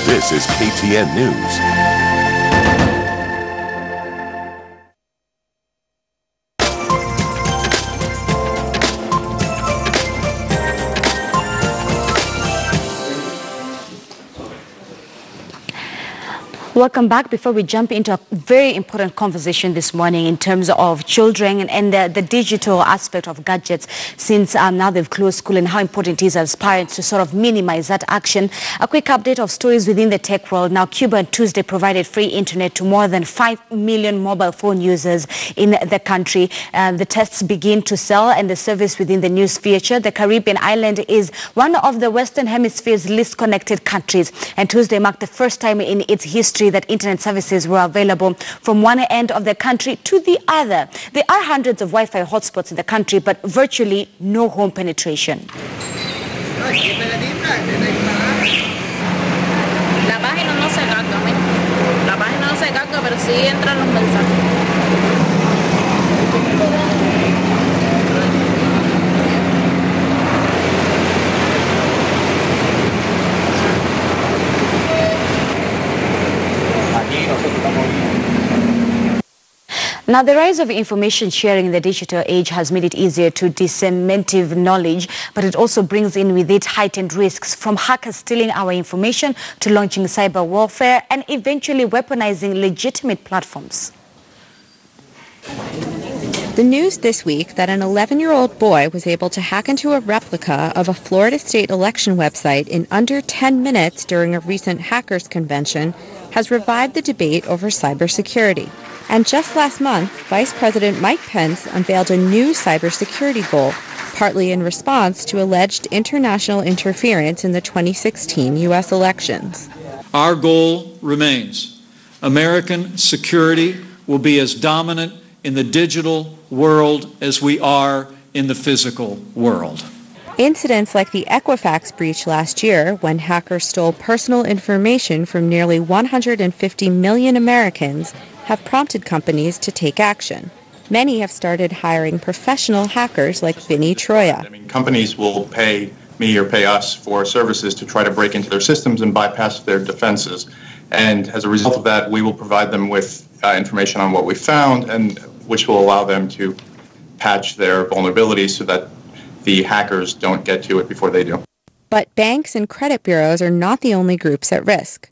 This is KTN News. Welcome back. Before we jump into a very important conversation this morning in terms of children and the digital aspect of gadgets, since now they've closed school, and how important it is as parents to sort of minimize that action. A quick update of stories within the tech world. Now, Cuba on Tuesday provided free internet to more than 5 million mobile phone users in the country. The tests begin to sell and the service within the news feature. The Caribbean island is one of the Western Hemisphere's least connected countries, and Tuesday marked the first time in its history that internet services were available from one end of the country to the other. There are hundreds of Wi-Fi hotspots in the country, but virtually no home penetration. La página no se carga, la página no se carga, pero sí entran los mensajes. Now, the rise of information sharing in the digital age has made it easier to disseminate knowledge, but it also brings in with it heightened risks, from hackers stealing our information to launching cyber warfare and eventually weaponizing legitimate platforms. The news this week that an 11-year-old boy was able to hack into a replica of a Florida state election website in under 10 minutes during a recent hackers convention has revived the debate over cybersecurity. And just last month, Vice President Mike Pence unveiled a new cybersecurity goal, partly in response to alleged international interference in the 2016 U.S. elections. Our goal remains: American security will be as dominant in the digital world as we are in the physical world. Incidents like the Equifax breach last year, when hackers stole personal information from nearly 150 million Americans, have prompted companies to take action. Many have started hiring professional hackers like Vinny Troya. Companies will pay me or pay us for services to try to break into their systems and bypass their defenses. And as a result of that, we will provide them with information on what we found, and which will allow them to patch their vulnerabilities so that the hackers don't get to it before they do. But banks and credit bureaus are not the only groups at risk.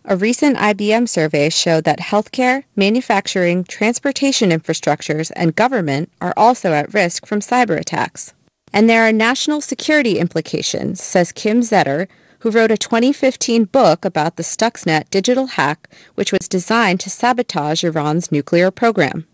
A recent IBM survey showed that healthcare, manufacturing, transportation infrastructures, and government are also at risk from cyber attacks. And there are national security implications, says Kim Zetter, who wrote a 2015 book about the Stuxnet digital hack, which was designed to sabotage Iran's nuclear program.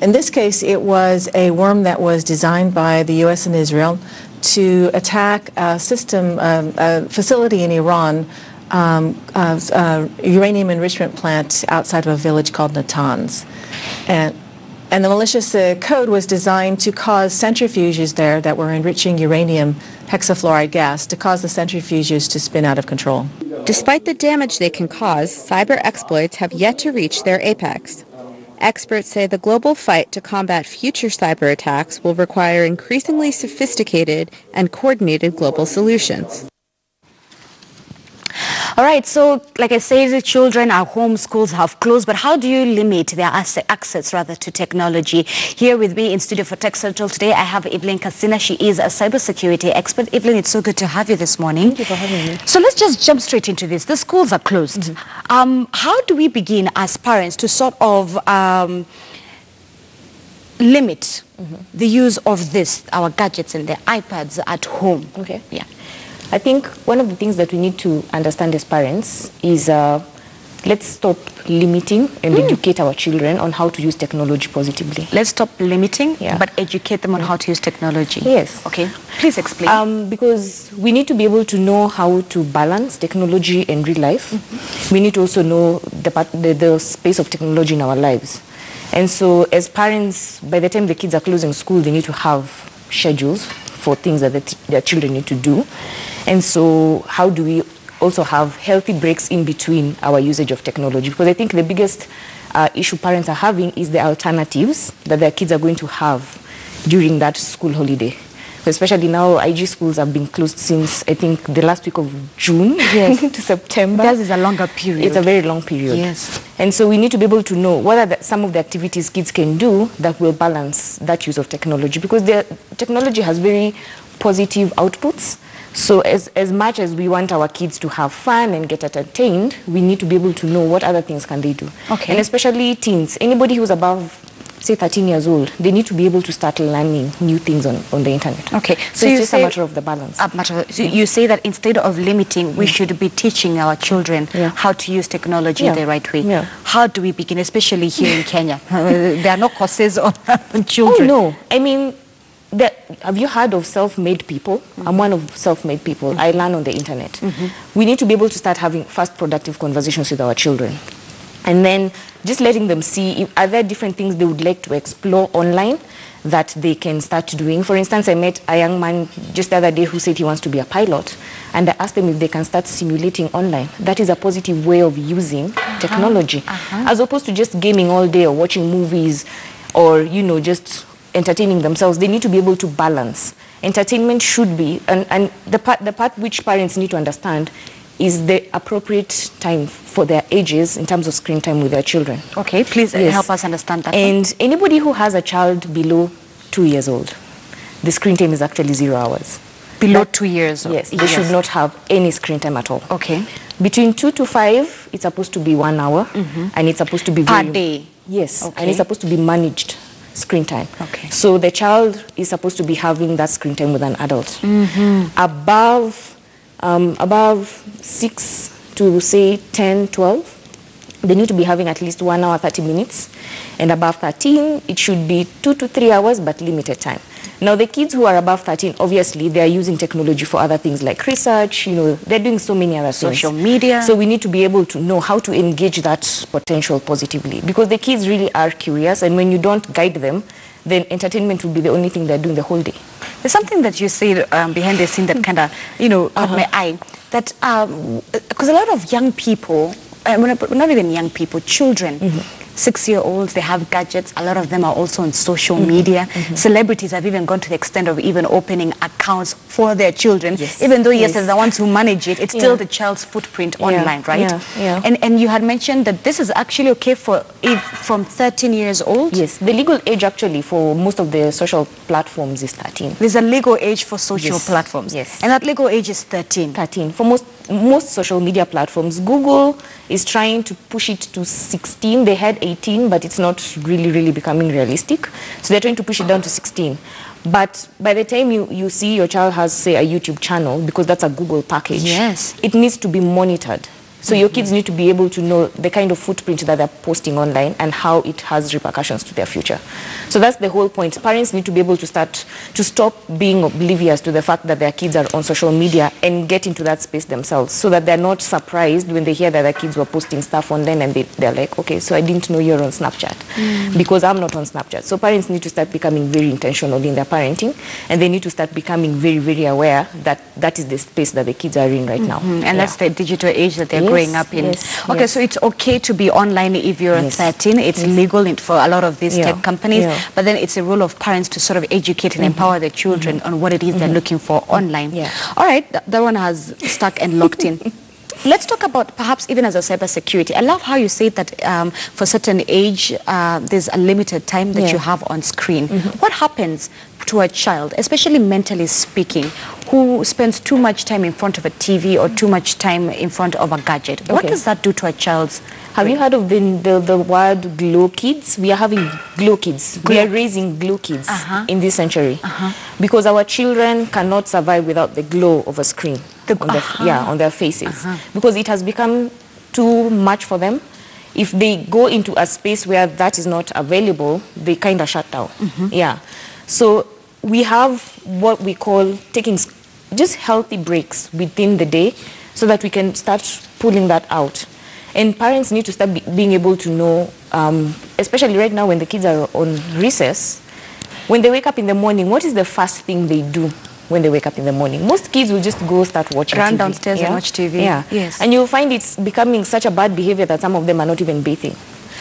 In this case, it was a worm that was designed by the U.S. and Israel to attack a facility in Iran, uranium enrichment plant outside of a village called Natanz. And the malicious code was designed to cause centrifuges there that were enriching uranium hexafluoride gas, to cause the centrifuges to spin out of control. Despite the damage they can cause, cyber exploits have yet to reach their apex. Experts say the global fight to combat future cyber attacks will require increasingly sophisticated and coordinated global solutions. All right, so like I said, the children, our home schools have closed, but how do you limit their access to technology? Here with me in studio for Tech Central today, I have Evelyn Kasina. She is a cybersecurity expert. Evelyn, it's so good to have you this morning. Thank you for having me. So let's just jump straight into this. The schools are closed. How do we begin as parents to sort of limit the use of our gadgets and the iPads at home? Okay. Yeah. I think one of the things that we need to understand as parents is let's stop limiting and educate our children on how to use technology positively. Let's stop limiting, but educate them on how to use technology. Yes. Okay. Please explain. Because we need to be able to know how to balance technology and real life. We need to also know the space of technology in our lives. And so as parents, by the time the kids are closing school, they need to have schedules for things that their children need to do. And so how do we also have healthy breaks in between our usage of technology? Because I think the biggest issue parents are having is the alternatives that their kids are going to have during that school holiday. Especially now, IG schools have been closed since, I think, the last week of June to September. That is a longer period. It's a very long period. Yes. And so we need to be able to know what are some of the activities kids can do that will balance that use of technology, because the technology has very positive outputs. So as much as we want our kids to have fun and get entertained, we need to be able to know what other things can they do. Okay. And especially teens, anybody who's above, say, 13 years old, they need to be able to start learning new things on the internet. Okay. So it's just a matter of the balance. So you say that instead of limiting, we should be teaching our children how to use technology the right way. Yeah. How do we begin, especially here in Kenya? There are no courses on children. Oh, no. I mean, have you heard of self-made people? I'm one of self-made people. I learn on the internet. We need to be able to start having fast, productive conversations with our children. And then just letting them see, are there different things they would like to explore online that they can start doing. For instance, I met a young man just the other day who said he wants to be a pilot. And I asked them if they can start simulating online. That is a positive way of using technology. As opposed to just gaming all day or watching movies or, you know, just entertaining themselves. They need to be able to balance. Entertainment should be, and the part which parents need to understand is the appropriate time for their ages in terms of screen time with their children. Okay, please help us understand that. And anybody who has a child below 2 years old, the screen time is actually 0 hours. Below 2 years old? Yes, they should not have any screen time at all. Okay. Between 2 to 5, it's supposed to be 1 hour, and it's supposed to be per day. Yes, and it's supposed to be managed screen time. Okay. So the child is supposed to be having that screen time with an adult. Above 6 to say 10, 12, they need to be having at least 1 hour, 30 minutes. And above 13, it should be 2 to 3 hours, but limited time. Now, the kids who are above 13, obviously, they are using technology for other things like research, you know, they're doing so many other things. Social media. So we need to be able to know how to engage that potential positively, because the kids really are curious, and when you don't guide them, then entertainment will be the only thing they're doing the whole day. There's something that you said behind the scene that kind of, you know, caught my eye. That, because a lot of young people, not even young people, children, 6-year-olds, they have gadgets. A lot of them are also on social media. Celebrities have even gone to the extent of even opening accounts for their children. Even though, yes, they're the ones who manage it, it's still the child's footprint online, right? And you had mentioned that this is actually okay for from 13 years old? Yes, the legal age actually for most of the social platforms is 13. There's a legal age for social platforms? Yes. And that legal age is 13? 13. For most social media platforms. Google is trying to push it to 16. They had 18, but it's not really becoming realistic. So they're trying to push it down to 16. But by the time you see your child has, say, a YouTube channel, because that's a Google package, it needs to be monitored. So your kids need to be able to know the kind of footprint that they're posting online and how it has repercussions to their future. So that's the whole point. Parents need to be able to stop being oblivious to the fact that their kids are on social media and get into that space themselves, so that they're not surprised when they hear that their kids were posting stuff online and they're like, okay, so I didn't know you're on Snapchat because I'm not on Snapchat. So parents need to start becoming very intentional in their parenting, and they need to start becoming very aware that that is the space that the kids are in right now. And that's the digital age that they're growing up in. Okay, so it's okay to be online if you're 13. It's legal for a lot of these tech companies, but then it's a role of parents to sort of educate and empower their children on what it is they're looking for online. All right, that one has stuck and locked in. Let's talk about perhaps even as a cybersecurity. I love how you say that for certain age, there's a limited time that you have on screen. What happens to a child, especially mentally speaking, who spends too much time in front of a TV or too much time in front of a gadget? What does that do to a child's Have you heard of the word glow kids? We are having glow kids. We are raising glow kids in this century because our children cannot survive without the glow of a screen on their faces, because it has become too much for them. If they go into a space where that is not available, they kind of shut down. So we have what we call taking just healthy breaks within the day so that we can start pulling that out. And parents need to start being able to know, especially right now when the kids are on recess, when they wake up in the morning, what is the first thing they do when they wake up in the morning? Most kids will just go start watching Run TV. Downstairs and watch TV. Yes. And you'll find it's becoming such a bad behavior that some of them are not even bathing.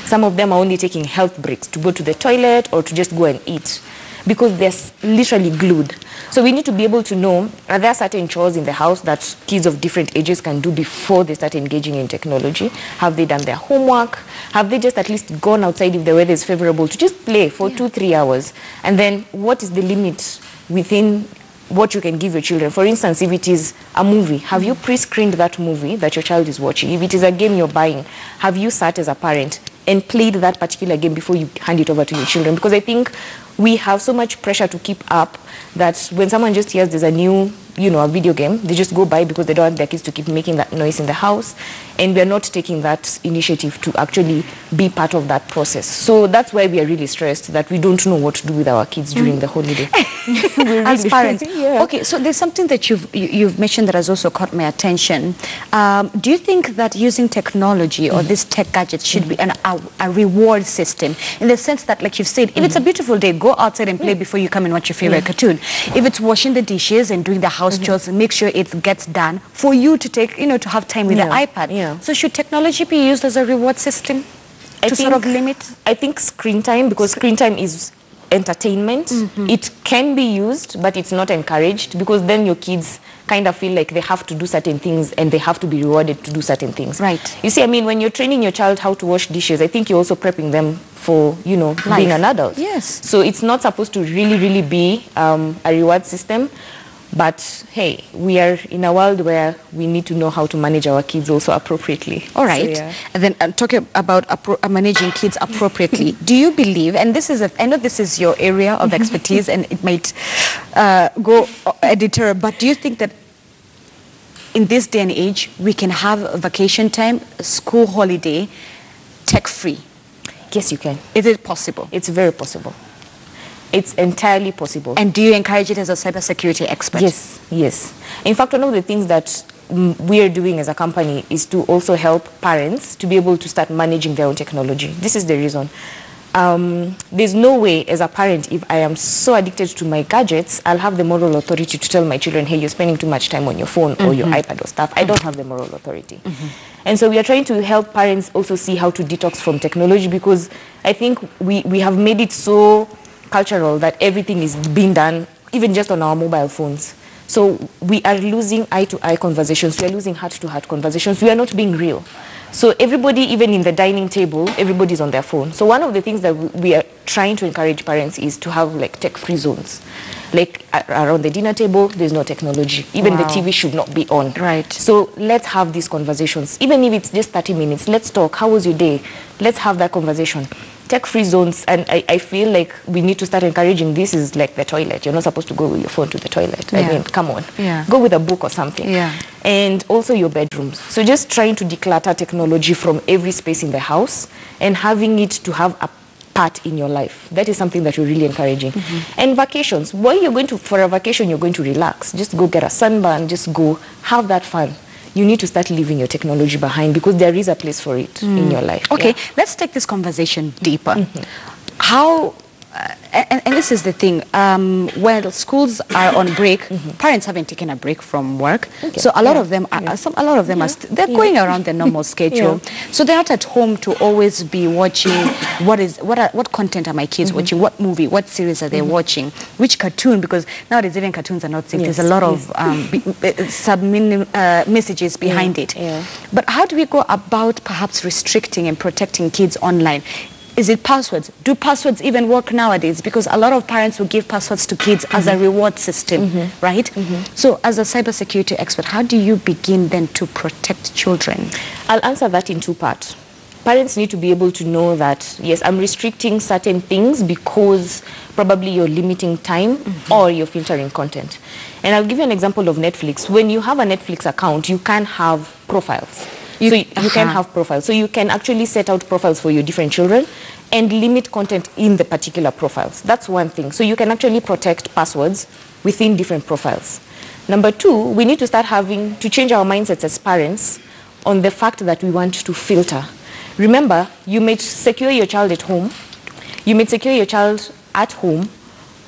Some of them are only taking health breaks to go to the toilet or to just go and eat. because they're literally glued. So we need to be able to know, are there certain chores in the house that kids of different ages can do before they start engaging in technology? Have they done their homework? Have they just at least gone outside if the weather is favorable to just play for 2-3 hours? And then what is the limit within what you can give your children? For instance, if it is a movie, have you pre-screened that movie that your child is watching? If it is a game you're buying, have you sat as a parent and played that particular game before you hand it over to your children? Because I think we have so much pressure to keep up that when someone just hears there's a new, a video game, they just go by because they don't want their kids to keep making that noise in the house. And we're not taking that initiative to actually be part of that process. So that's why we are really stressed that we don't know what to do with our kids during the holiday. As parents. Yeah. Okay, so there's something that you've mentioned that has also caught my attention. Do you think that using technology or these tech gadgets should be a reward system, in the sense that, like you've said, if it's a beautiful day, go outside and play before you come and watch your favorite cartoon. If it's washing the dishes and doing the house chores, make sure it gets done for you to take, to have time with the iPad. Yeah. So should technology be used as a reward system to sort of limit? I think screen time, because screen time is entertainment. It can be used, but it's not encouraged, because then your kids kind of feel like they have to do certain things and they have to be rewarded to do certain things. Right. You see, I mean, when you're training your child how to wash dishes, I think you're also prepping them for, being an adult. Yes. So it's not supposed to really be a reward system. But hey, we are in a world where we need to know how to manage our kids also appropriately. All right. So, yeah. And then talking about managing kids appropriately, do you believe, and this is, I know this is your area of expertise and it might go editor, but do you think that in this day and age, we can have vacation time, school holiday, tech-free? Yes, you can. Is it possible? It's very possible. It's entirely possible. And do you encourage it as a cybersecurity expert? Yes, yes. In fact, one of the things that we are doing as a company is to also help parents to be able to start managing their own technology. This is the reason. There's no way as a parent, if I am so addicted to my gadgets, I'll have the moral authority to tell my children, hey, you're spending too much time on your phone or your iPad or stuff. I don't have the moral authority. And so we are trying to help parents also see how to detox from technology, because I think we have made it so cultural that everything is being done even just on our mobile phones. So we are losing eye-to-eye conversations. We are losing heart-to-heart conversations. We are not being real. So everybody, even in the dining table, everybody's on their phone. So one of the things that we are trying to encourage parents is to have like tech-free zones. Like around the dinner table, there's no technology. Even the TV should not be on. Right. So let's have these conversations. Even if it's just 30 minutes, let's talk. How was your day? Let's have that conversation. Tech-free zones, and I feel like we need to start encouraging this. Is like the toilet. You're not supposed to go with your phone to the toilet. I mean, come on. Yeah. Go with a book or something. Yeah. And also your bedrooms. So just trying to declutter technology from every space in the house and having it to have a part in your life. That is something that we're really encouraging. And vacations. While you're going to, for a vacation, you're going to relax. Just go get a sunburn. Just go have that fun. You need to start leaving your technology behind, because there is a place for it in your life. Okay, let's take this conversation deeper. How, and this is the thing, when schools are on break, parents haven't taken a break from work, so a lot of them are, a lot of them are, they're going around their normal schedule, so they're not at home to always be watching what content are my kids watching, what movie, what series are they watching, which cartoon, because nowadays even cartoons are not safe. There's a lot of messages behind it. But how do we go about perhaps restricting and protecting kids online? Is it passwords? Do passwords even work nowadays? Because a lot of parents will give passwords to kids as a reward system, right? So as a cybersecurity expert, how do you begin then to protect children? I'll answer that in two parts. Parents need to be able to know that, yes, I'm restricting certain things because probably you're limiting time or you're filtering content. And I'll give you an example of Netflix. When you have a Netflix account, you can have profiles. So you can have profiles. So you can actually set out profiles for your different children and limit content in the particular profiles. That's one thing. So you can actually protect passwords within different profiles. Number two, we need to start having to change our mindsets as parents on the fact that we want to filter. Remember, you may secure your child at home. You may secure your child at home,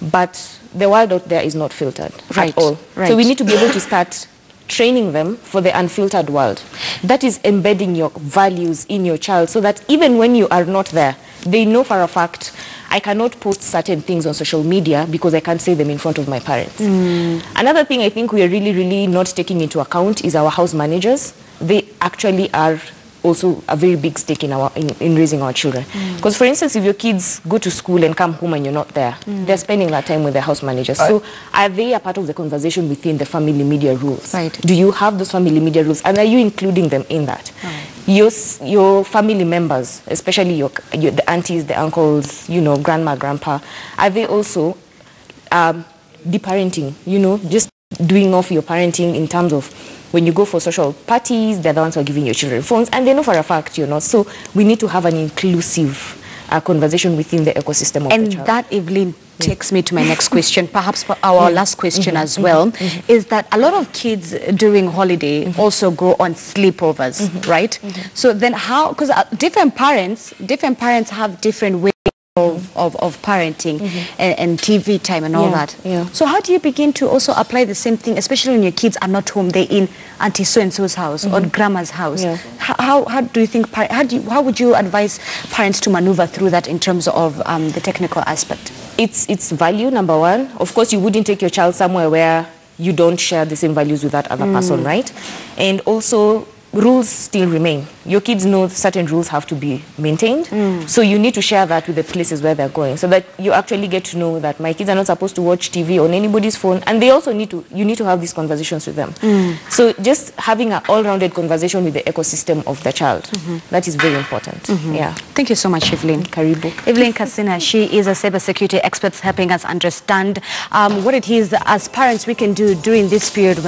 but the world out there is not filtered at all. So we need to be able to start training them for the unfiltered world. That is embedding your values in your child, so that even when you are not there, they know for a fact, I cannot post certain things on social media because I can't say them in front of my parents. Another thing I think we are really not taking into account is our house managers. They actually are also a very big stake in raising our children. Because for instance, if your kids go to school and come home and you're not there, they're spending that time with their house managers. So are they a part of the conversation within the family media rules? Right. Do you have those family media rules, and are you including them in that? Your family members, especially the aunties, the uncles, grandma, grandpa, are they also deparenting, just doing off your parenting in terms of when you go for social parties, they're the ones who are giving your children phones, and they know for a fact you're not. So we need to have an inclusive conversation within the ecosystem of the child. And that, Evelyn, takes me to my next question, perhaps for our last question as well, is that a lot of kids during holiday also go on sleepovers, right? So then how, because different parents have different ways of parenting and TV time and all that. So how do you begin to also apply the same thing, especially when your kids are not home, they're in Auntie so-and-so's house or grandma's house? How do you think, how would you advise parents to maneuver through that in terms of the technical aspect? It's value, number one. Of course, you wouldn't take your child somewhere where you don't share the same values with that other person, right? And also, rules still remain. Your kids know certain rules have to be maintained. So you need to share that with the places where they're going so that you actually get to know that my kids are not supposed to watch TV on anybody's phone, and they also you need to have these conversations with them. So just having an all-rounded conversation with the ecosystem of the child, that is very important. Yeah. Thank you so much, Evelyn. Karibu. Evelyn Kasina, she is a cybersecurity expert helping us understand what it is as parents we can do during this period when